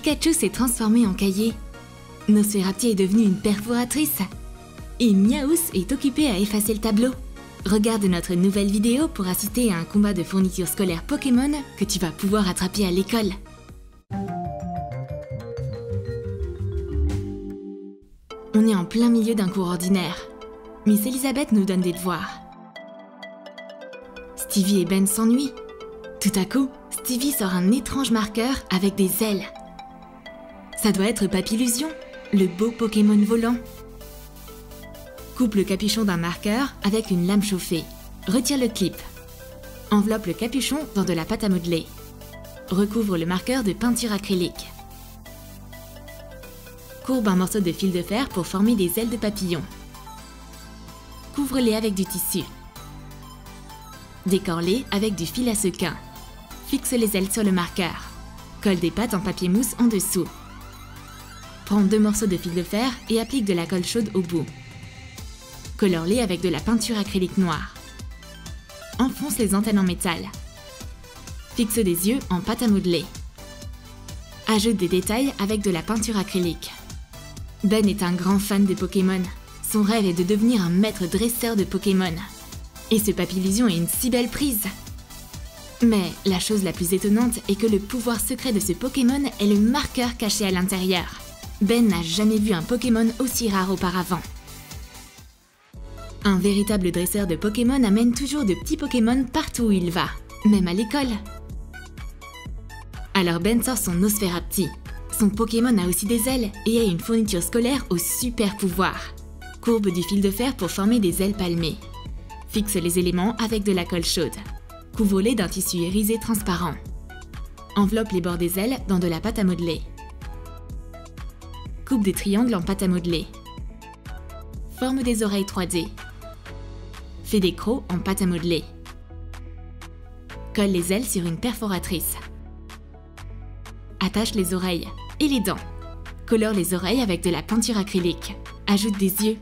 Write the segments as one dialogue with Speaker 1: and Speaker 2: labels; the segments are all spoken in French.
Speaker 1: Pikachu s'est transformé en cahier. Nosferatu est devenu une perforatrice. Et Miaous est occupé à effacer le tableau. Regarde notre nouvelle vidéo pour assister à un combat de fournitures scolaires Pokémon que tu vas pouvoir attraper à l'école. On est en plein milieu d'un cours ordinaire. Miss Elizabeth nous donne des devoirs. Stevie et Ben s'ennuient. Tout à coup, Stevie sort un étrange marqueur avec des ailes. Ça doit être Papillusion, le beau Pokémon volant. Coupe le capuchon d'un marqueur avec une lame chauffée. Retire le clip. Enveloppe le capuchon dans de la pâte à modeler. Recouvre le marqueur de peinture acrylique. Courbe un morceau de fil de fer pour former des ailes de papillon. Couvre-les avec du tissu. Décore-les avec du fil à sequin. Fixe les ailes sur le marqueur. Colle des pâtes en papier mousse en dessous. Prends 2 morceaux de fil de fer et applique de la colle chaude au bout. Colore-les avec de la peinture acrylique noire. Enfonce les antennes en métal. Fixe des yeux en pâte à modeler. Ajoute des détails avec de la peinture acrylique. Ben est un grand fan de Pokémon. Son rêve est de devenir un maître dresseur de Pokémon. Et ce Papillusion est une si belle prise. Mais la chose la plus étonnante est que le pouvoir secret de ce Pokémon est le marqueur caché à l'intérieur. Ben n'a jamais vu un Pokémon aussi rare auparavant. Un véritable dresseur de Pokémon amène toujours de petits Pokémon partout où il va, même à l'école. Alors Ben sort son Nosferatu. Son Pokémon a aussi des ailes et a une fourniture scolaire au super pouvoir. Courbe du fil de fer pour former des ailes palmées. Fixe les éléments avec de la colle chaude. Couvre-les d'un tissu irisé transparent. Enveloppe les bords des ailes dans de la pâte à modeler. Coupe des triangles en pâte à modeler. Forme des oreilles 3D. Fais des crocs en pâte à modeler. Colle les ailes sur une perforatrice. Attache les oreilles et les dents. Colore les oreilles avec de la peinture acrylique. Ajoute des yeux.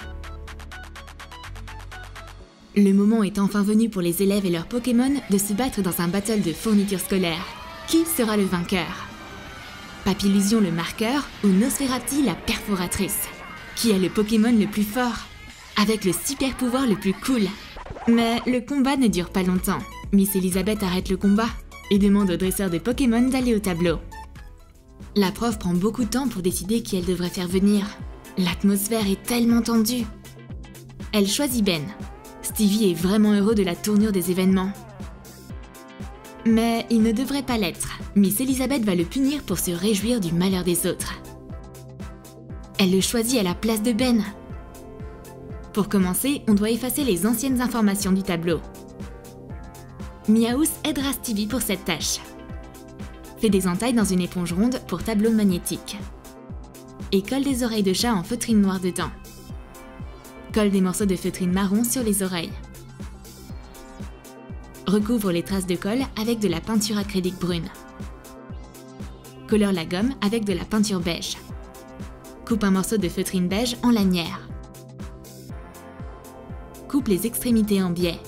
Speaker 1: Le moment est enfin venu pour les élèves et leurs Pokémon de se battre dans un battle de fourniture scolaire. Qui sera le vainqueur? Papillusion le marqueur ou Nosferatu la perforatrice? Qui est le Pokémon le plus fort? Avec le super pouvoir le plus cool? Mais le combat ne dure pas longtemps. Miss Elizabeth arrête le combat et demande au dresseur de Pokémon d'aller au tableau. La prof prend beaucoup de temps pour décider qui elle devrait faire venir. L'atmosphère est tellement tendue. Elle choisit Ben. Stevie est vraiment heureux de la tournure des événements. Mais il ne devrait pas l'être. Miss Elizabeth va le punir pour se réjouir du malheur des autres. Elle le choisit à la place de Ben. Pour commencer, on doit effacer les anciennes informations du tableau. Miaous aidera Stevie pour cette tâche. Fais des entailles dans une éponge ronde pour tableau magnétique. Et colle des oreilles de chat en feutrine noire dedans. Colle des morceaux de feutrine marron sur les oreilles. Recouvre les traces de colle avec de la peinture acrylique brune. Colore la gomme avec de la peinture beige. Coupe un morceau de feutrine beige en lanière. Coupe les extrémités en biais.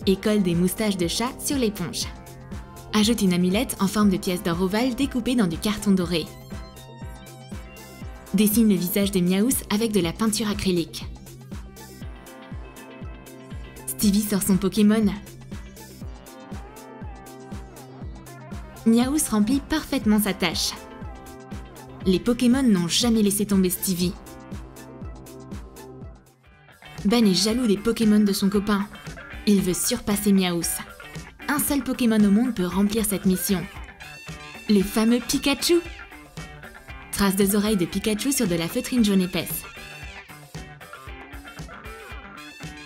Speaker 1: Et colle des moustaches de chat sur l'éponge. Ajoute une amulette en forme de pièce d'or ovale découpée dans du carton doré. Dessine le visage de Miaous avec de la peinture acrylique. Stevie sort son Pokémon. Miaous remplit parfaitement sa tâche. Les Pokémon n'ont jamais laissé tomber Stevie. Ben est jaloux des Pokémon de son copain. Il veut surpasser Miaous. Un seul Pokémon au monde peut remplir cette mission. Le fameux Pikachu. Trace des oreilles de Pikachu sur de la feutrine jaune épaisse.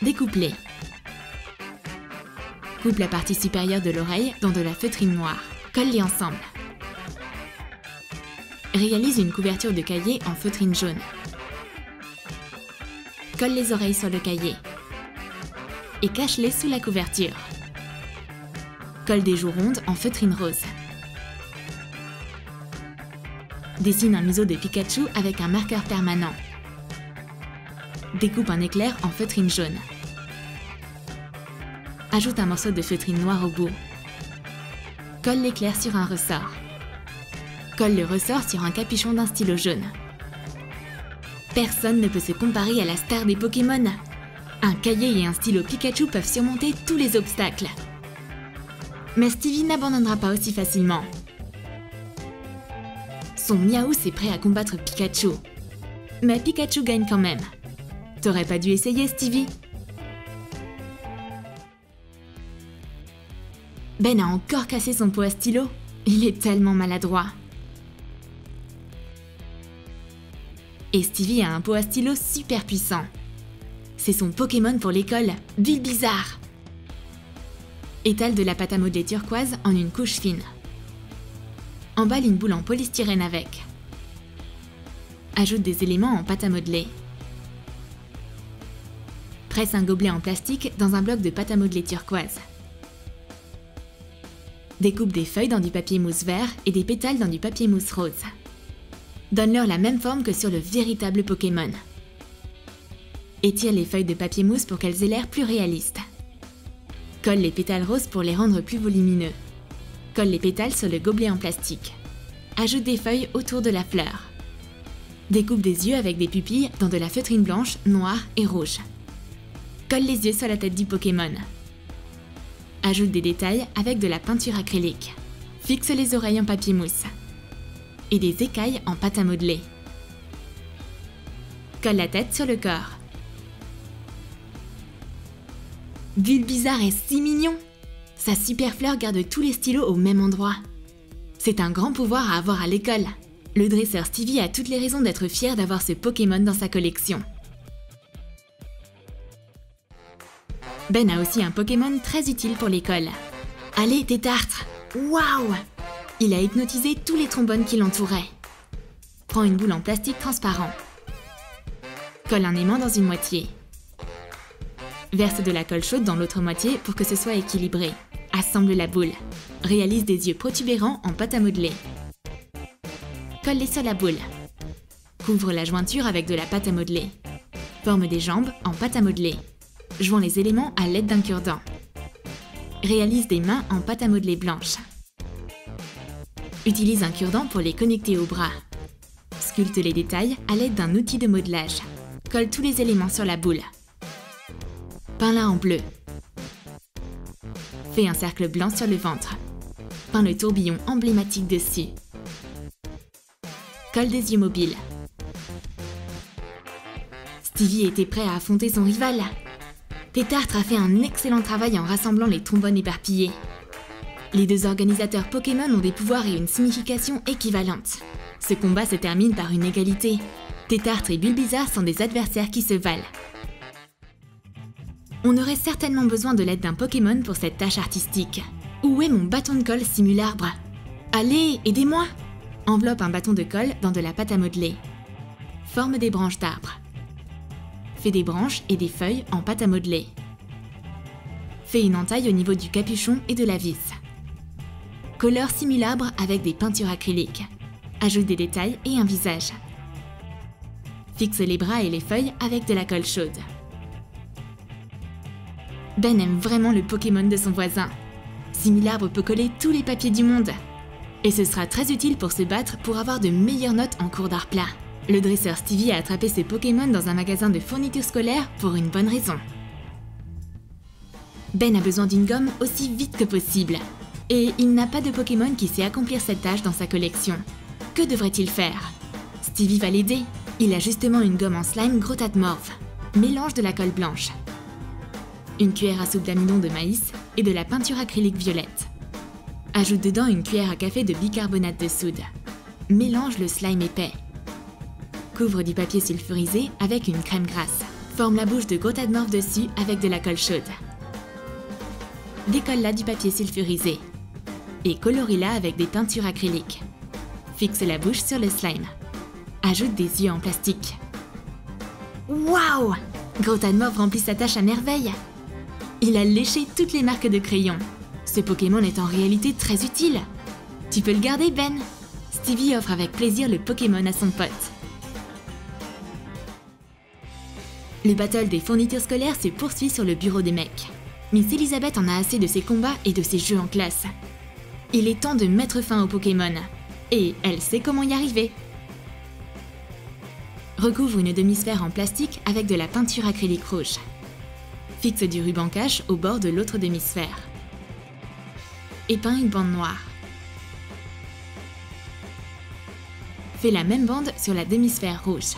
Speaker 1: Découpe-les. Coupe la partie supérieure de l'oreille dans de la feutrine noire. Colle-les ensemble. Réalise une couverture de cahier en feutrine jaune. Colle les oreilles sur le cahier. Et cache-les sous la couverture. Colle des joues rondes en feutrine rose. Dessine un museau de Pikachu avec un marqueur permanent. Découpe un éclair en feutrine jaune. Ajoute un morceau de feutrine noire au bout. Colle l'éclair sur un ressort. colle le ressort sur un capuchon d'un stylo jaune. Personne ne peut se comparer à la star des Pokémon. Un cahier et un stylo Pikachu peuvent surmonter tous les obstacles. Mais Stevie n'abandonnera pas aussi facilement. Son Miaouss est prêt à combattre Pikachu. Mais Pikachu gagne quand même. T'aurais pas dû essayer, Stevie? Ben a encore cassé son pot à stylo. Il est tellement maladroit. Et Stevie a un pot à stylo super puissant. C'est son Pokémon pour l'école, Bulbizarre. Étale de la pâte à modeler turquoise en une couche fine. Emballe une boule en polystyrène avec. Ajoute des éléments en pâte à modeler. Presse un gobelet en plastique dans un bloc de pâte à modeler turquoise. Découpe des feuilles dans du papier mousse vert et des pétales dans du papier mousse rose. Donne-leur la même forme que sur le véritable Pokémon. Étire les feuilles de papier mousse pour qu'elles aient l'air plus réalistes. Colle les pétales roses pour les rendre plus volumineux. Colle les pétales sur le gobelet en plastique. Ajoute des feuilles autour de la fleur. Découpe des yeux avec des pupilles dans de la feutrine blanche, noire et rouge. Colle les yeux sur la tête du Pokémon. Ajoute des détails avec de la peinture acrylique. Fixe les oreilles en papier mousse. Et des écailles en pâte à modeler. Colle la tête sur le corps. Bulbizarre est si mignon! Sa super fleur garde tous les stylos au même endroit. C'est un grand pouvoir à avoir à l'école. Le dresseur Stevie a toutes les raisons d'être fier d'avoir ce Pokémon dans sa collection. Ben a aussi un Pokémon très utile pour l'école. Allez, Tétartre! Waouh! Il a hypnotisé tous les trombones qui l'entouraient. Prends une boule en plastique transparent. Colle un aimant dans une moitié. Verse de la colle chaude dans l'autre moitié pour que ce soit équilibré. Assemble la boule. Réalise des yeux protubérants en pâte à modeler. Colle-les sur la boule. Couvre la jointure avec de la pâte à modeler. Forme des jambes en pâte à modeler. Joins les éléments à l'aide d'un cure-dent. Réalise des mains en pâte à modeler blanche. Utilise un cure-dent pour les connecter au bras. Sculpte les détails à l'aide d'un outil de modelage. Colle tous les éléments sur la boule. Peins-la en bleu. Fais un cercle blanc sur le ventre. Peins le tourbillon emblématique dessus. Colle des yeux mobiles. Stevie était prêt à affronter son rival. Tétartre a fait un excellent travail en rassemblant les trombones éparpillés. Les deux organisateurs Pokémon ont des pouvoirs et une signification équivalentes. Ce combat se termine par une égalité. Tétartre et Bulbizarre sont des adversaires qui se valent. On aurait certainement besoin de l'aide d'un Pokémon pour cette tâche artistique. Où est mon bâton de colle simularbre? Allez, aidez-moi! Enveloppe un bâton de colle dans de la pâte à modeler. Forme des branches d'arbre. Fais des branches et des feuilles en pâte à modeler. Fais une entaille au niveau du capuchon et de la vis. Colore simularbre avec des peintures acryliques. Ajoute des détails et un visage. Fixe les bras et les feuilles avec de la colle chaude. Ben aime vraiment le Pokémon de son voisin. Simularbre peut coller tous les papiers du monde. Et ce sera très utile pour se battre pour avoir de meilleures notes en cours d'art plat. Le dresseur Stevie a attrapé ce Pokémon dans un magasin de fournitures scolaires pour une bonne raison. Ben a besoin d'une gomme aussi vite que possible. Et il n'a pas de Pokémon qui sait accomplir cette tâche dans sa collection. Que devrait-il faire? Stevie va l'aider. Il a justement une gomme en slime Grotatmorph. Mélange de la colle blanche. Une cuillère à soupe d'amidon de maïs et de la peinture acrylique violette. Ajoute dedans une cuillère à café de bicarbonate de soude. Mélange le slime épais. Couvre du papier sulfurisé avec une crème grasse. Forme la bouche de Grotatmorph dessus avec de la colle chaude. Décolle-la du papier sulfurisé. Et colorie-la avec des peintures acryliques. Fixe la bouche sur le slime. Ajoute des yeux en plastique. Waouh! Grotatmorph remplit sa tâche à merveille. Il a léché toutes les marques de crayon. Ce Pokémon est en réalité très utile. Tu peux le garder, Ben. Stevie offre avec plaisir le Pokémon à son pote. Le battle des fournitures scolaires se poursuit sur le bureau des mecs. Miss Elizabeth en a assez de ses combats et de ses jeux en classe. Il est temps de mettre fin aux Pokémon. Et elle sait comment y arriver. Recouvre une demi-sphère en plastique avec de la peinture acrylique rouge. Fixe du ruban cache au bord de l'autre demi-sphère. Et peins une bande noire. Fais la même bande sur la demi-sphère rouge.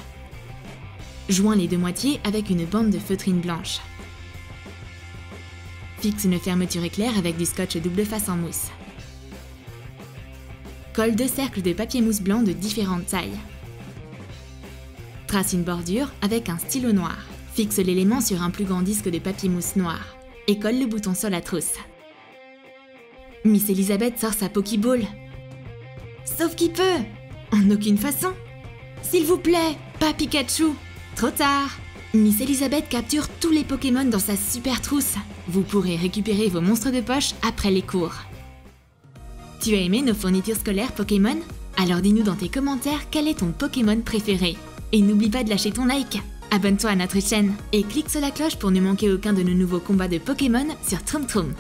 Speaker 1: Joins les deux moitiés avec une bande de feutrine blanche. Fixe une fermeture éclair avec du scotch double face en mousse. Colle 2 cercles de papier mousse blanc de différentes tailles. Trace une bordure avec un stylo noir. Fixe l'élément sur un plus grand disque de papier mousse noir et colle le bouton sur la trousse. Miss Elisabeth sort sa Pokéball. Sauf qui peut! En aucune façon! S'il vous plaît, pas Pikachu! Trop tard! Miss Elisabeth capture tous les Pokémon dans sa super trousse. Vous pourrez récupérer vos monstres de poche après les cours. Tu as aimé nos fournitures scolaires Pokémon? Alors dis-nous dans tes commentaires quel est ton Pokémon préféré. Et n'oublie pas de lâcher ton like. Abonne-toi à notre chaîne et clique sur la cloche pour ne manquer aucun de nos nouveaux combats de Pokémon sur Troom Troom.